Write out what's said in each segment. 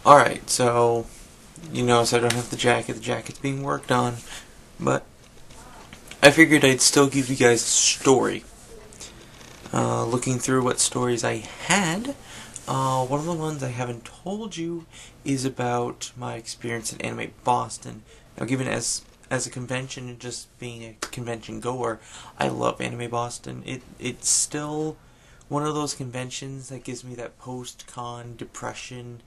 Alright, so you notice I don't have the jacket. The jacket's being worked on, but I figured I'd still give you guys a story. Looking through what stories I had, one of the ones I haven't told you is about my experience at Anime Boston. Now, given as a convention and just being a convention goer, I love Anime Boston. It's still one of those conventions that gives me that post-con depression.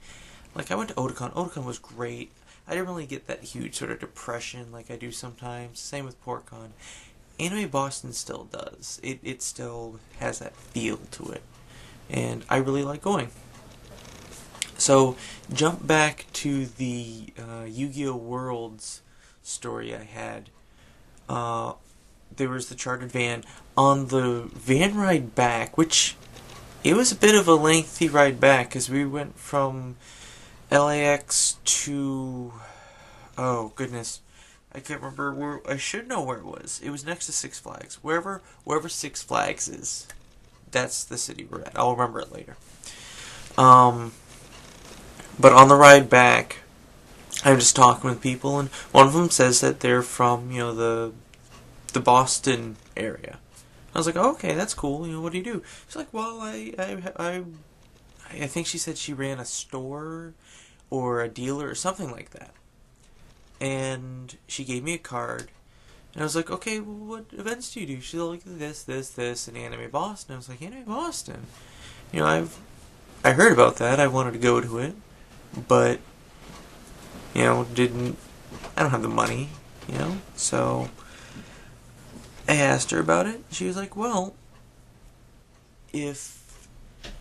Like, I went to Otakon. Otakon was great. I didn't really get that huge sort of depression like I do sometimes. Same with PortCon. Anime Boston still does. It still has that feel to it. And I really like going. So, jump back to the Yu-Gi-Oh! Worlds story I had. There was the chartered van. On the van ride back, which it was a bit of a lengthy ride back, because we went from LAX to... oh, goodness. I can't remember where... I should know where it was. It was next to Six Flags. Wherever Six Flags is, that's the city we're at. I'll remember it later. But on the ride back, I'm just talking with people, and one of them says that they're from, the Boston area. I was like, oh, okay, that's cool. What do you do? She's like, well, I think she said she ran a store or a dealer or something like that. And she gave me a card, and I was like, okay, well, what events do you do? She's like, this, and Anime Boston. I was like, Anime Boston? I heard about that. I wanted to go to it, but, I don't have the money, so I asked her about it. She was like, well, if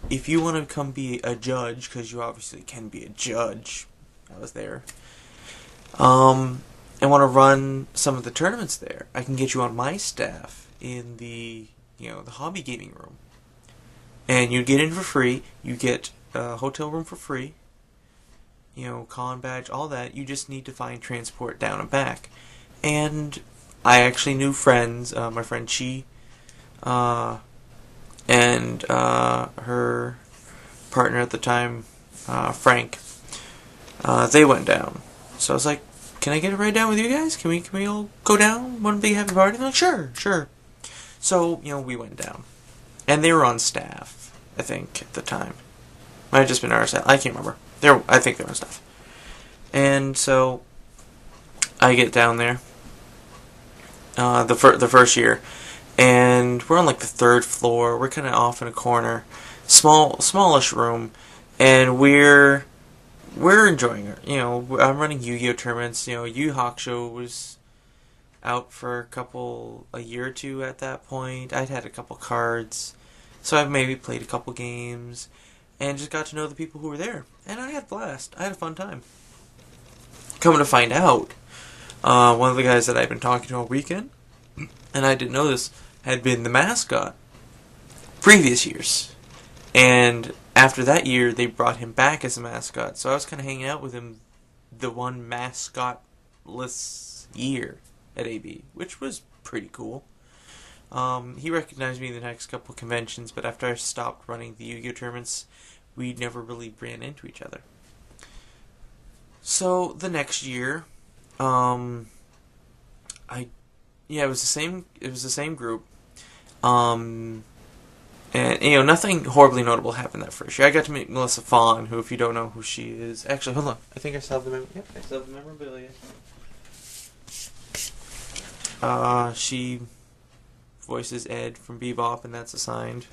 you want to come be a judge, because you obviously can be a judge, I was there, and want to run some of the tournaments there, I can get you on my staff in the hobby gaming room. And you get in for free, you get a hotel room for free, con badge, all that. You just need to find transport down and back. And I actually knew friends, my friend Chi, and her partner at the time, Frank. They went down. So I was like, can I get a ride down with you guys? Can we all go down? One big happy party? They're like, sure. So, we went down. And they were on staff, I think, at the time. Might have just been our staff. I can't remember. I think they were on staff. And so, I get down there. The first year. And we're on like the third floor. We're kind of off in a corner. Smallish room. And we're enjoying it. I'm running Yu-Gi-Oh! Tournaments. Yu Hakusho was out for a year or two at that point. I'd had a couple cards. So I've maybe played a couple games. And just got to know the people who were there. And I had a blast. I had a fun time. Coming to find out, one of the guys that I've been talking to all weekend, and I didn't know this, had been the mascot previous years. And after that year, they brought him back as a mascot. So I was kind of hanging out with him the one mascotless year at AB, which was pretty cool. He recognized me in the next couple conventions, but after I stopped running the Yu-Gi-Oh! Tournaments, we never really ran into each other. So the next year, it was the same group. And nothing horribly notable happened that first year. I got to meet Melissa Fawn, who, if you don't know who she is, actually, hold on, I think I still have I still have the memorabilia. She voices Ed from Bebop, and that's a signed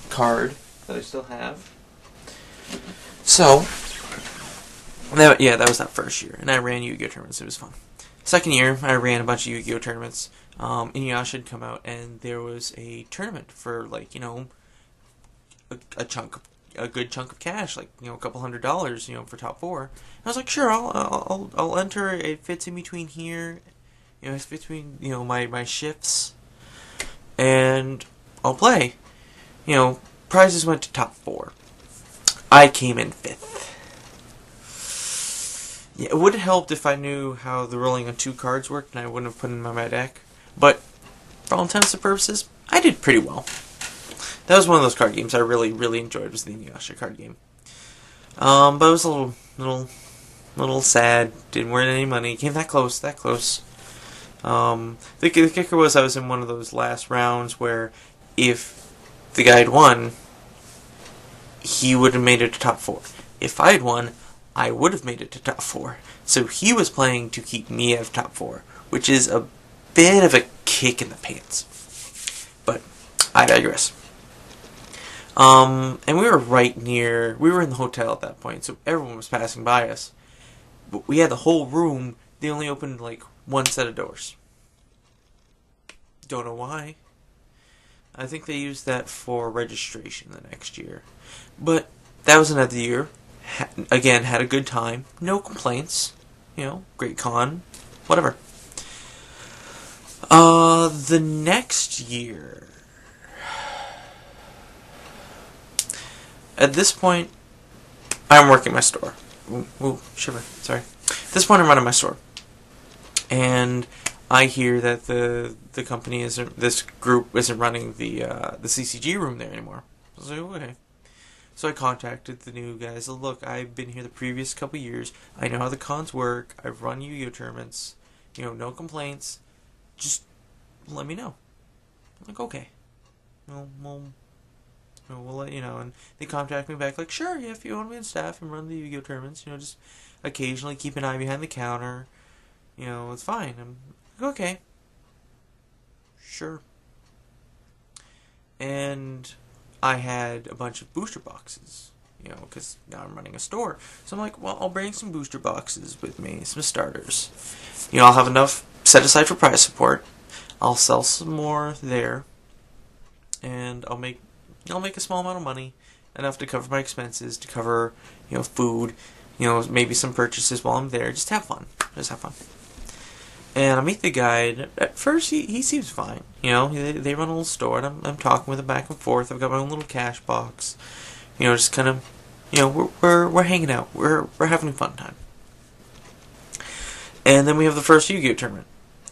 card that I still have. So, that was that first year, and I ran Yu-Gi-Oh! Tournaments. It was fun. Second year, I ran a bunch of Yu-Gi-Oh! Tournaments. Inuyasha had come out, and there was a tournament for, a good chunk of cash, a couple $100, for top 4. I was like, sure, I'll enter. It fits in between here. It fits between, my shifts. And I'll play. Prizes went to top 4. I came in 5th. Yeah, it would have helped if I knew how the rolling on 2 cards worked, and I wouldn't have put them in my deck. But, for all intents and purposes, I did pretty well. That was one of those card games I really, really enjoyed, was the Inuyasha card game. But it was a little sad. Didn't win any money. Came that close, that close. The kicker was I was in one of those last rounds where if the guy had won, he would have made it to top 4. If I had won, I would have made it to top 4. So he was playing to keep me out of top 4, which is a bit of a kick in the pants. But I digress. And we were we were in the hotel at that point, so everyone was passing by us. But we had the whole room, they only opened like one set of doors. Don't know why. I think they used that for registration the next year. But that was another year. Again, had a good time. No complaints. Great con. Whatever. The next year. At this point, I'm working my store. Ooh, shiver. Sorry. At this point, I'm running my store. And I hear that the company this group isn't running the CCG room there anymore. I was like, okay. So I contacted the new guys. Look, I've been here the previous couple years. I know how the cons work. I've run Yu-Gi-Oh tournaments. No complaints. Just let me know. I'm like, okay. We'll let you know. And they contact me back like, sure, yeah, if you want to be on staff and run the Yu-Gi-Oh tournaments, just occasionally keep an eye behind the counter. It's fine. I'm like, okay. Sure. And I had a bunch of booster boxes, because now I'm running a store. So I'm like, well, I'll bring some booster boxes with me, some starters. I'll have enough set aside for prize support. I'll sell some more there, and I'll make a small amount of money, enough to cover my expenses, to cover, food, maybe some purchases while I'm there. Just have fun. And I meet the guy, and at first he seems fine. They run a little store, and I'm talking with him back and forth. I've got my own little cash box. Just kind of, we're hanging out. We're having a fun time. And then we have the first Yu-Gi-Oh tournament.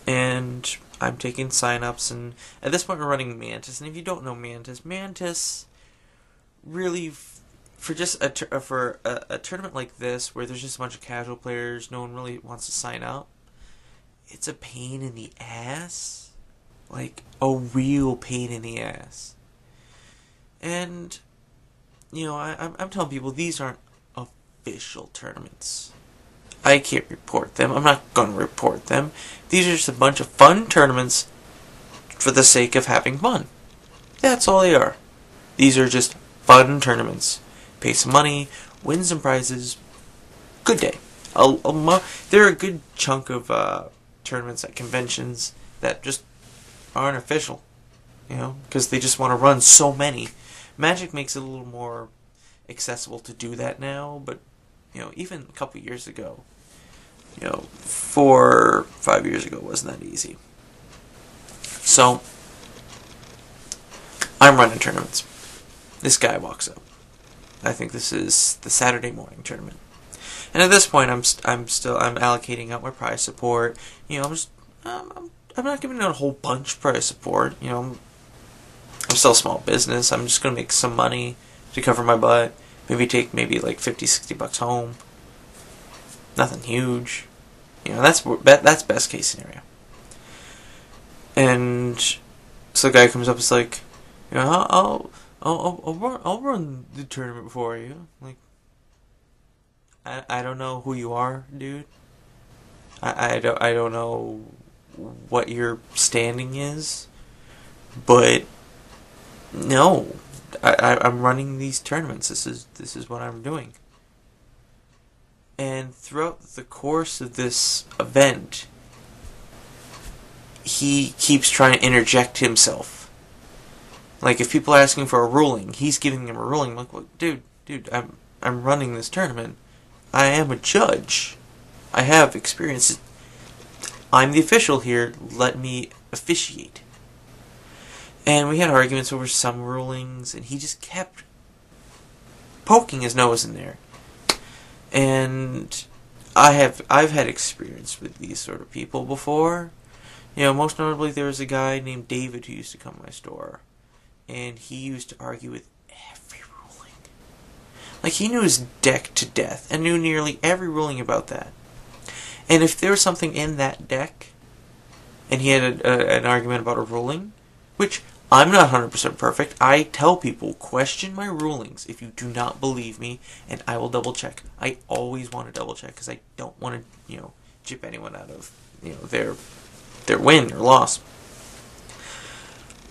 And I'm taking sign-ups, and at this point we're running Mantis. And if you don't know Mantis really, for just a tournament like this, where there's just a bunch of casual players, no one really wants to sign up, it's a pain in the ass. Like, a real pain in the ass. And, I'm telling people, these aren't official tournaments. I can't report them. I'm not going to report them. These are just a bunch of fun tournaments for the sake of having fun. That's all they are. These are just fun tournaments. Pay some money, win some prizes. Good day. There are a good chunk of tournaments at conventions that just aren't official, because they just want to run so many. Magic makes it a little more accessible to do that now, but even a couple years ago, 4 or 5 years ago, wasn't that easy. So I'm running tournaments. This guy walks up. I think this is the Saturday morning tournament. And at this point, I'm allocating out my prize support. I'm not giving out a whole bunch of prize support. I'm still a small business. I'm just gonna make some money to cover my butt. Take like $50-$60 home. Nothing huge. That's best case scenario. And so the guy comes up. It's like, I'll run the tournament for you. Like, I don't know who you are, dude. I don't know what your standing is, but no, I'm running these tournaments. This is what I'm doing. And throughout the course of this event, he keeps trying to interject himself. Like, if people are asking for a ruling, he's giving them a ruling. I'm like, well, dude, I'm running this tournament. I am a judge. I have experience. I'm the official here. Let me officiate. And we had arguments over some rulings, and he just kept poking his nose in there. And I've had experience with these sort of people before. Most notably, there was a guy named David who used to come to my store, and he used to argue with every ruling. Like, he knew his deck to death and knew nearly every ruling about that. And if there was something in that deck, and he had an argument about a ruling, which I'm not 100% perfect. I tell people, question my rulings if you do not believe me, and I will double check. I always want to double check because I don't want to, chip anyone out of, their win or loss.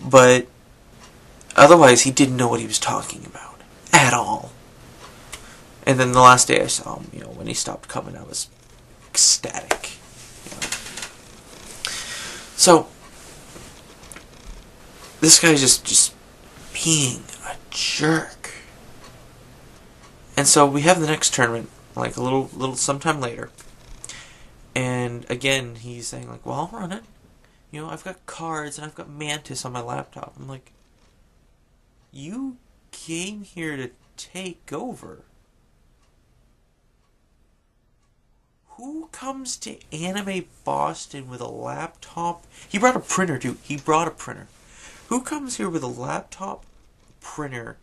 But otherwise, he didn't know what he was talking about at all. And then the last day I saw him, when he stopped coming, I was ecstatic. So, this guy's just being a jerk. And so we have the next tournament, like a little sometime later. And again, he's saying like, well, I'll run it. I've got cards and I've got Mantis on my laptop. I'm like, you came here to take over. Who comes to Anime Boston with a laptop? He brought a printer, dude. He brought a printer. Who comes here with a laptop, printer,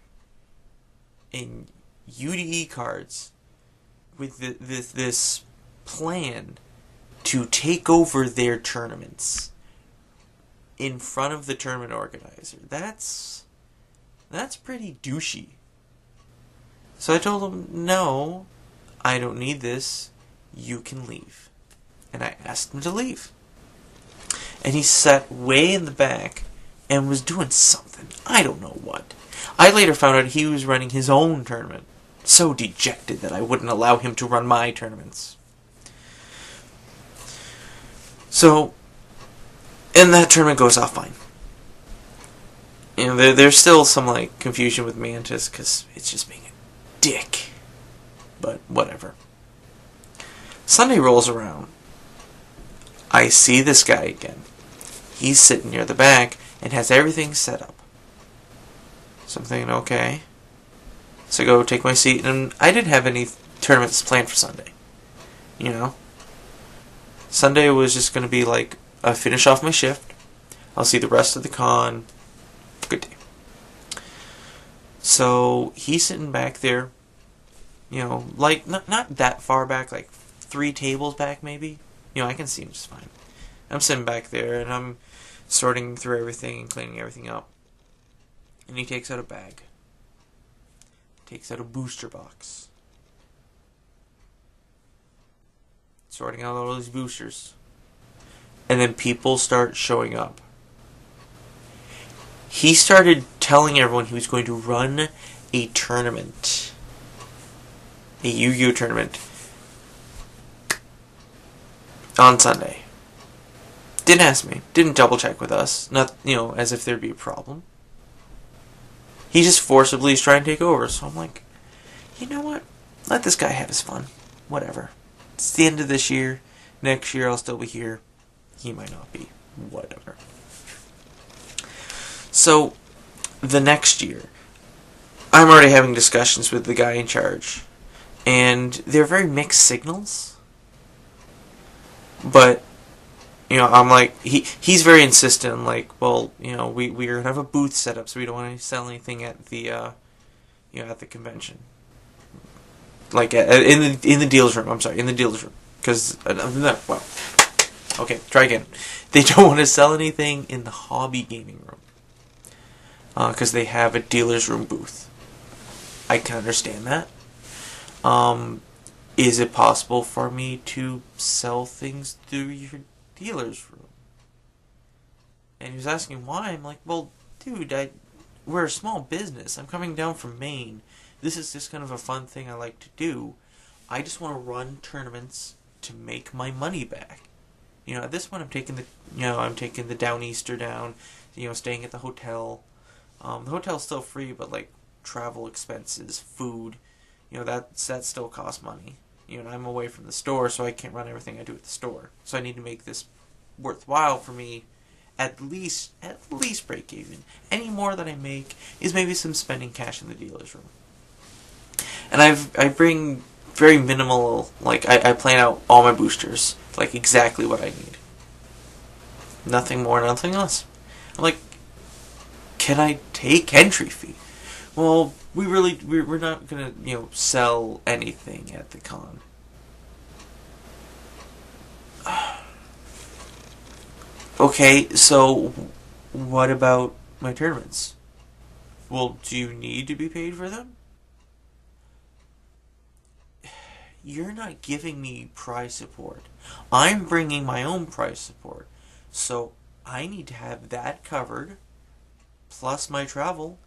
and UDE cards with this plan to take over their tournaments in front of the tournament organizer? That's pretty douchey. So I told him, no, I don't need this. You can leave. And I asked him to leave. And he sat way in the back and was doing something. I don't know what. I later found out he was running his own tournament. So dejected that I wouldn't allow him to run my tournaments. So, and that tournament goes off fine. There's still some confusion with Mantis because it's just being a dick. But whatever. Sunday rolls around. I see this guy again. He's sitting near the back and has everything set up. So I'm thinking, okay. So I go take my seat, and I didn't have any tournaments planned for Sunday. Sunday was just going to be like, I finish off my shift. I'll see the rest of the con. Good day. So he's sitting back there, not that far back, like 3 tables back maybe. I can see him just fine. I'm sitting back there and I'm sorting through everything and cleaning everything up. And he takes out a bag. Takes out a booster box. Sorting out all these boosters. And then people start showing up. He started telling everyone he was going to run a tournament. A Yu-Gi-Oh! Tournament. On Sunday. Didn't ask me. Didn't double check with us. Not, as if there'd be a problem. He just forcibly is trying to take over. So I'm like, you know what? Let this guy have his fun. Whatever. It's the end of this year. Next year I'll still be here. He might not be. Whatever. So, the next year, I'm already having discussions with the guy in charge. And they're very mixed signals. But, I'm like, he's very insistent. I'm like, well, we're going to have a booth set up, so we don't want to sell anything at the, at the convention. Like, in the dealer's room. I'm sorry, in the dealer's room. Because, well, okay, try again. They don't want to sell anything in the hobby gaming room. Because they have a dealer's room booth. I can understand that. Is it possible for me to sell things through your dealer's room? And he was asking why. I'm like, well, dude, we're a small business. I'm coming down from Maine. This is just kind of a fun thing I like to do. I just want to run tournaments to make my money back. At this point, I'm taking the Downeaster down. Staying at the hotel. The hotel's still free, but travel expenses, food, that still costs money. I'm away from the store, so I can't run everything I do at the store. So I need to make this worthwhile for me. At least break even. Any more that I make is maybe some spending cash in the dealer's room. And I bring very minimal. I plan out all my boosters, exactly what I need. Nothing more, nothing less. I'm like, can I take entry fee? Well, we're not gonna, sell anything at the con. Okay, so what about my tournaments? Well, do you need to be paid for them? You're not giving me prize support. I'm bringing my own prize support. So I need to have that covered, plus my travel.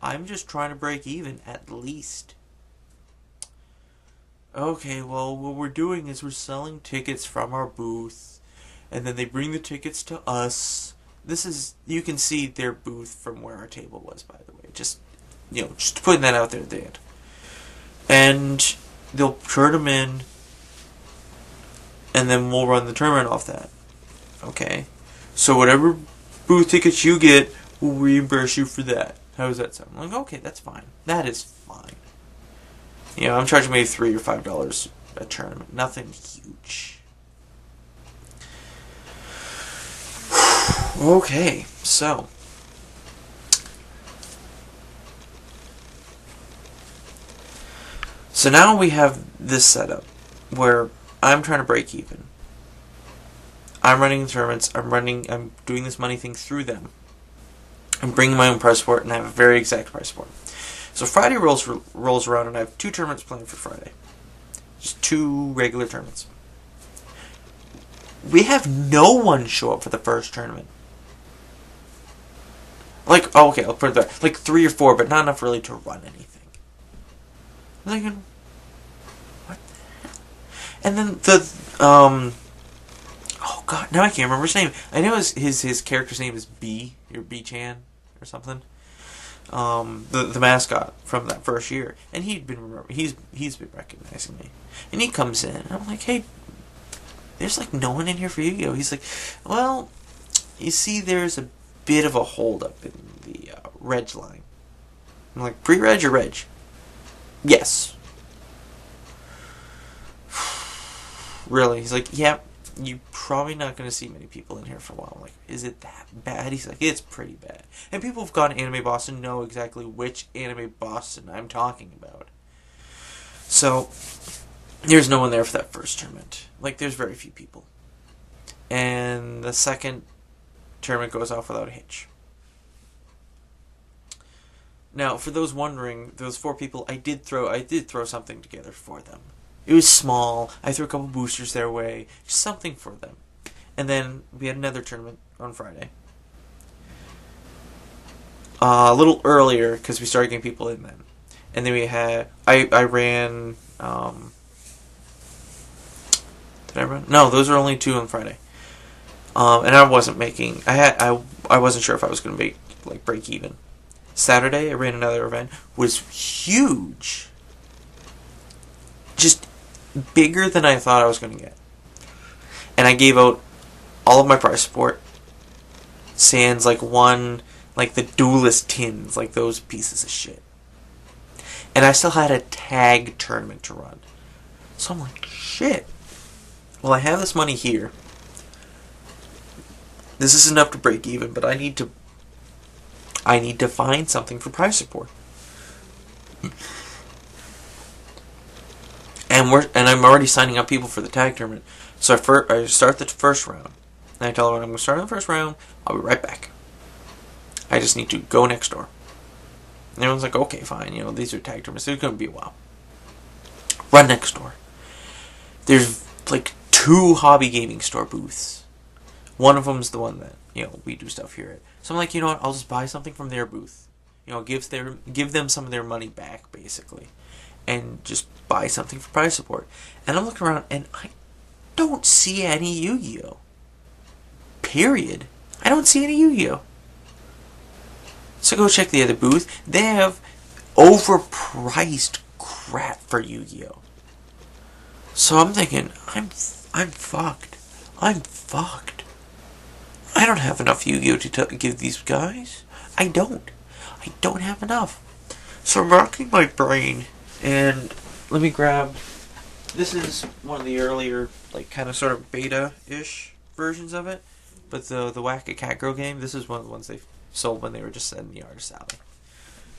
I'm just trying to break even at least. Okay, well, what we're doing is we're selling tickets from our booth, and then they bring the tickets to us. This is, you can see their booth from where our table was, by the way. Just putting that out there at the end. And they'll turn them in, and then we'll run the tournament off that. Okay? So whatever booth tickets you get, we'll reimburse you for that. How does that sound? I'm like, okay, that's fine. That is fine. I'm charging maybe $3 or $5 a tournament. Nothing huge. Okay, so now we have this setup where I'm trying to break even. I'm running the tournaments. I'm doing this money thing through them. I'm bringing my own prize support, and I have a very exact prize support. So Friday rolls around, and I have 2 tournaments planned for Friday. Just 2 regular tournaments. We have no one show up for the first tournament. Okay, I'll put it there. 3 or 4, but not enough really to run anything. I'm thinking, what the hell? And then oh god, now I can't remember his name. I know his character's name is B, or B-chan, or something. The mascot from that first year, and he's been recognizing me, and he comes in, and I'm like, hey, there's no one in here for Yu-Gi-Oh. He's like, well, you see, there's a bit of a hold up in the reg line. I'm like, pre-reg or reg? Yes. Really? He's like, yeah, you're probably not going to see many people in here for a while. I'm like, is it that bad? He's like, it's pretty bad. And people who've gone to Anime Boston know exactly which Anime Boston I'm talking about. So, there's no one there for that first tournament. There's very few people. And the second tournament goes off without a hitch. Now, for those wondering, those 4 people, I did throw something together for them. It was small. I threw a couple boosters their way. Just something for them. And then we had another tournament on Friday. A little earlier, because we started getting people in then. And then we had... I ran... did I run? No, those were only 2 on Friday. And I wasn't making... I wasn't sure if I was going to make, break even. Saturday, I ran another event. Was huge. Just bigger than I thought I was going to get. And I gave out all of my prize support. Sans, the duelist tins, those pieces of shit. And I still had a tag tournament to run. So I'm like, shit. Well, I have this money here. This is enough to break even, but I need to find something for prize support. And I'm already signing up people for the tag tournament. So I start the first round. And I tell them I'm going to start on the first round. I'll be right back. I just need to go next door. And everyone's like, okay, fine. These are tag tournaments. It's going to be a while. Run next door. There's 2 hobby gaming store booths. One of them's the one that, we do stuff here at. So I'm like, you know what? I'll just buy something from their booth. Give them some of their money back, basically. And just buy something for prize support. And I'm looking around, and I don't see any Yu-Gi-Oh! Period. I don't see any Yu-Gi-Oh! So go check the other booth. They have overpriced crap for Yu-Gi-Oh! So I'm thinking, I'm fucked. I'm fucked. I don't have enough Yu-Gi-Oh! To give these guys. I don't have enough. So I'm racking my brain. And let me grab... This is one of the earlier, kind of sort of beta-ish versions of it. But the Whack-A-Cat Girl game, this is one of the ones they sold when they were just in the artist alley.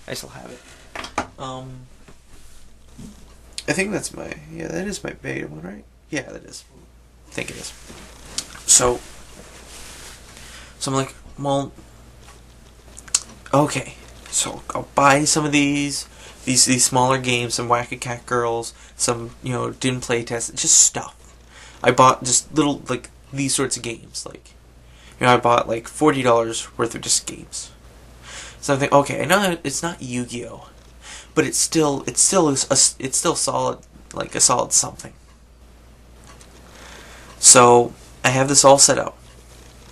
I still have it. I think that's my, yeah, that is my beta one, right? Yeah, that is. I think it is. So I'm like, well, okay, so I'll buy some of these smaller games, some Whack-A-Cat Girls, some, didn't play test, just stuff. I bought just little, like, these sorts of games, like, I bought like $40 worth of just games. So I'm thinking, okay, I know it's not Yu-Gi-Oh, but it's still solid, like a solid something. So I have this all set up.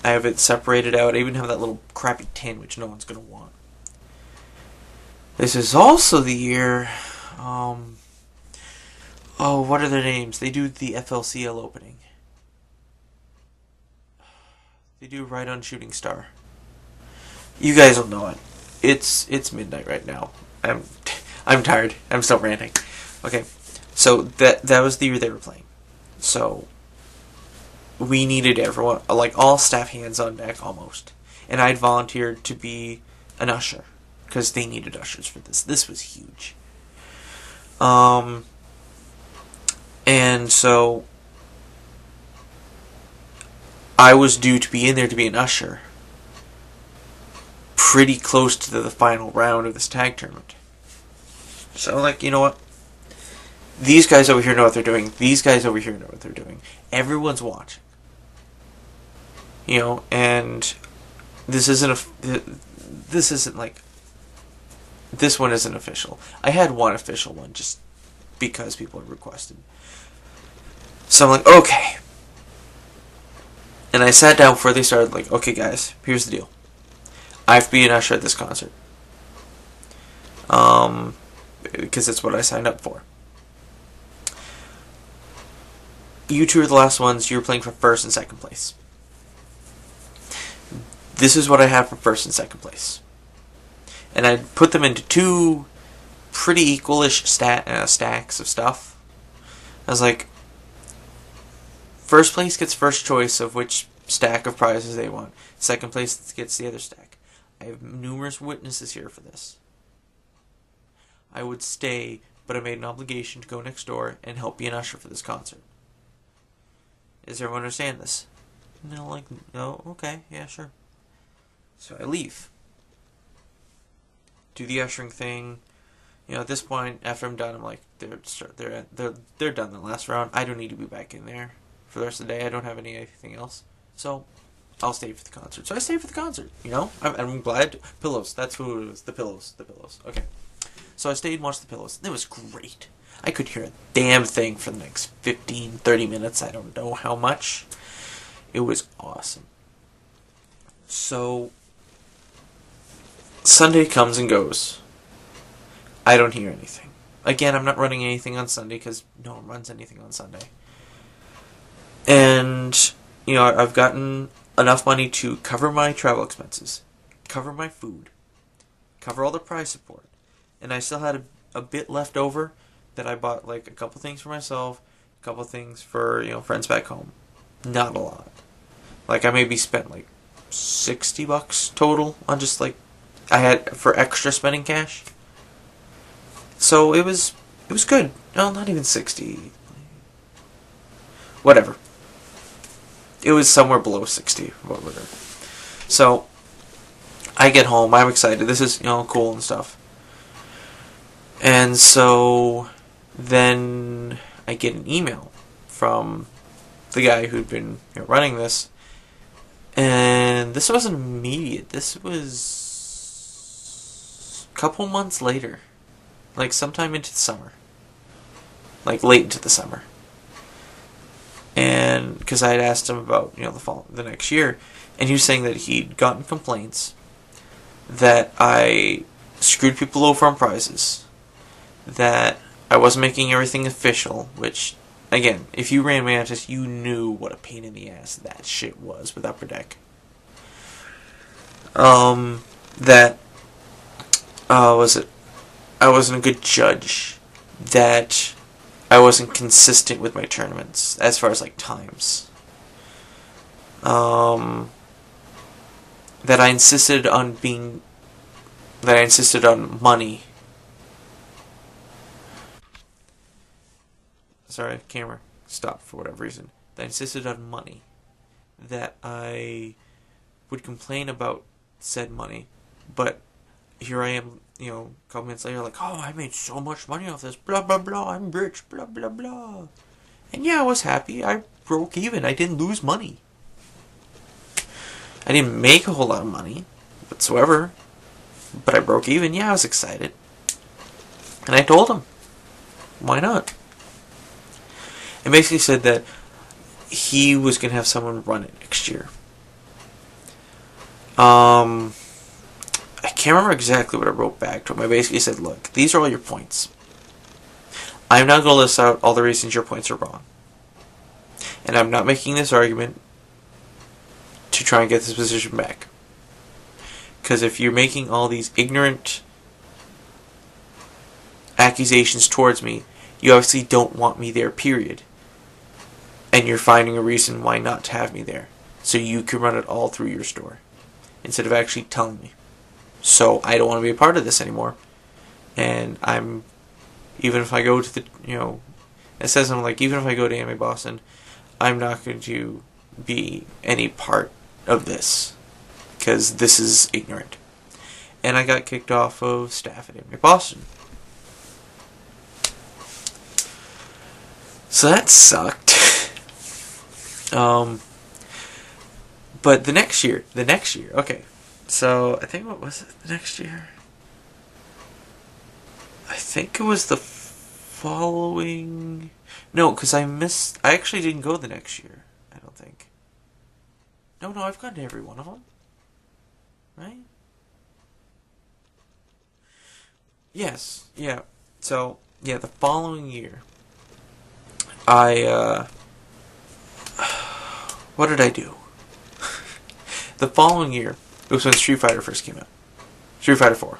I have it separated out. I even have that little crappy tin, which no one's gonna want. This is also the year. What are their names? They do the FLCL opening. They do Right on Shooting Star. You guys will know it. It's midnight right now. I'm tired. I'm still ranting. Okay, so that was the year they were playing. So we needed everyone, like all staff hands on deck almost, and I'd volunteered to be an usher because they needed ushers for this. This was huge. And so I was due to be in there to be an usher pretty close to the final round of this tag tournament. So I'm like, you know what? These guys over here know what they're doing. These guys over here know what they're doing. Everyone's watching. And this isn't like, this one isn't official. I had one official one just because people had requested. So I'm like, okay. And I sat down before they started, like, okay guys, here's the deal. I have to be an usher at this concert. Because it's what I signed up for. You two are the last ones. You're playing for first and second place. This is what I have for first and second place. And I put them into two pretty equalish stacks of stuff. I was like, first place gets first choice of which stack of prizes they want. Second place gets the other stack. I have numerous witnesses here for this. I would stay, but I made an obligation to go next door and help be an usher for this concert. Does everyone understand this? No, okay, yeah, sure. So I leave. Do the ushering thing. At this point, after I'm done, I'm like, they're done the last round. I don't need to be back in there for the rest of the day. I don't have anything else. So I'll stay for the concert. So I stayed for the concert, I'm glad. Pillows, that's who it was. The pillows. Okay. So I stayed and watched the pillows. It was great. I could hear a damn thing for the next 15, 30 minutes. I don't know how much. It was awesome. So Sunday comes and goes. I don't hear anything. Again, I'm not running anything on Sunday because no one runs anything on Sunday. And, I've gotten enough money to cover my travel expenses, cover my food, cover all the prize support. And I still had a bit left over that I bought, like, a couple things for myself, a couple things for, friends back home. Not a lot. Like, I maybe spent, like, $60 total on just, like, I had for extra spending cash. So it was good. No, not even 60. Whatever. It was somewhere below 60. Whatever. So I get home. I'm excited. This is, cool and stuff. And so then I get an email from the guy who'd been running this. And this wasn't immediate. This was a couple months later. Like sometime into the summer. Like late into the summer. And because I had asked him about, the next year. And he was saying that he'd gotten complaints that I screwed people over on prizes. That I wasn't making everything official, which, again, if you ran Mantis, you knew what a pain in the ass that shit was with Upper Deck. That, I wasn't a good judge, that I wasn't consistent with my tournaments, as far as, like, times. That I insisted on being that I insisted on money. Sorry, camera stopped for whatever reason. That I insisted on money. That I would complain about said money, but here I am, a couple minutes later, like, oh, I made so much money off this, blah, blah, blah, I'm rich, blah, blah, blah. And yeah, I was happy. I broke even. I didn't lose money. I didn't make a whole lot of money whatsoever, but I broke even. Yeah, I was excited. And I told him, why not? And basically said that he was going to have someone run it next year. I can't remember exactly what I wrote back to him. I basically said, look, these are all your points. I'm not going to list out all the reasons your points are wrong. And I'm not making this argument to try and get this position back. Because if you're making all these ignorant accusations towards me, you obviously don't want me there, period. And you're finding a reason why not to have me there. So you can run it all through your store. Instead of actually telling me. So I don't want to be a part of this anymore. And even if I go to it says I'm like, even if I go to Anime Boston, I'm not going to be any part of this. Because this is ignorant. And I got kicked off of staff at Anime Boston. So that sucked. But the next year, okay. So, I think, what was it the next year? I think it was the following... No, because I actually didn't go the next year, I don't think. No, I've gone to every one of them. Right? Yes, yeah. So, yeah, the following year, what did I do? The following year, it was when Street Fighter first came out. Street Fighter 4.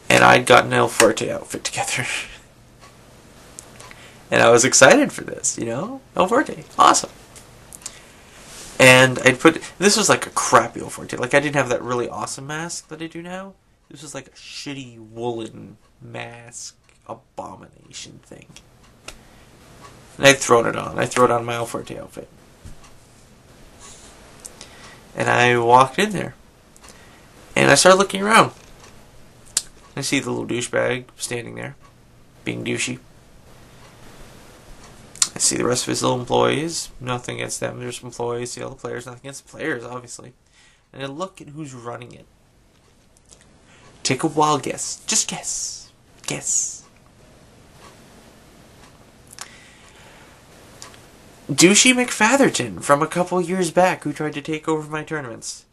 And I'd gotten an El Forte outfit together. And I was excited for this, El Forte. Awesome. And this was like a crappy El Forte. Like, I didn't have that really awesome mask that I do now. This was like a shitty woolen mask abomination thing. And I'd thrown it on. I threw it on my El Forte outfit. And I walked in there. And I started looking around. I see the little douchebag standing there, being douchey. I see the rest of his little employees. Nothing against them. There's employees. See all the players. Nothing against the players, obviously. And I look at who's running it. Take a wild guess. Just guess. Guess. Douchey McFatherton from a couple years back, who tried to take over my tournaments,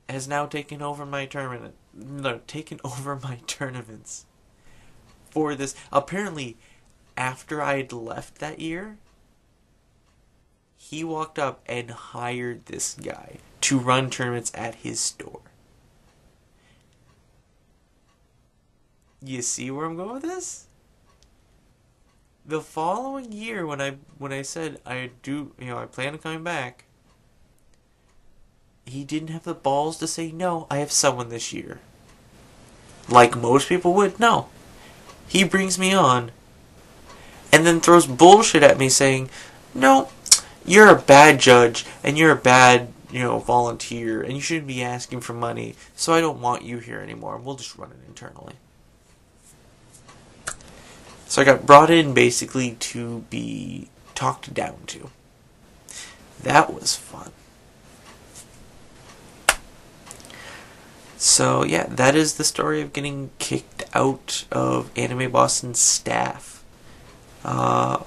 has now taken over my tournaments for this. Apparently, after I had left that year, he walked up and hired this guy to run tournaments at his store. You see where I'm going with this? The following year, when I said I plan on coming back, he didn't have the balls to say, no, I have someone this year. Like most people would. No. He brings me on and then throws bullshit at me saying, no, you're a bad judge and you're a bad, volunteer and you shouldn't be asking for money, so I don't want you here anymore. We'll just run it internally. So I got brought in basically to be talked down to. That was fun. So yeah, that is the story of getting kicked out of Anime Boston's staff. Yeah.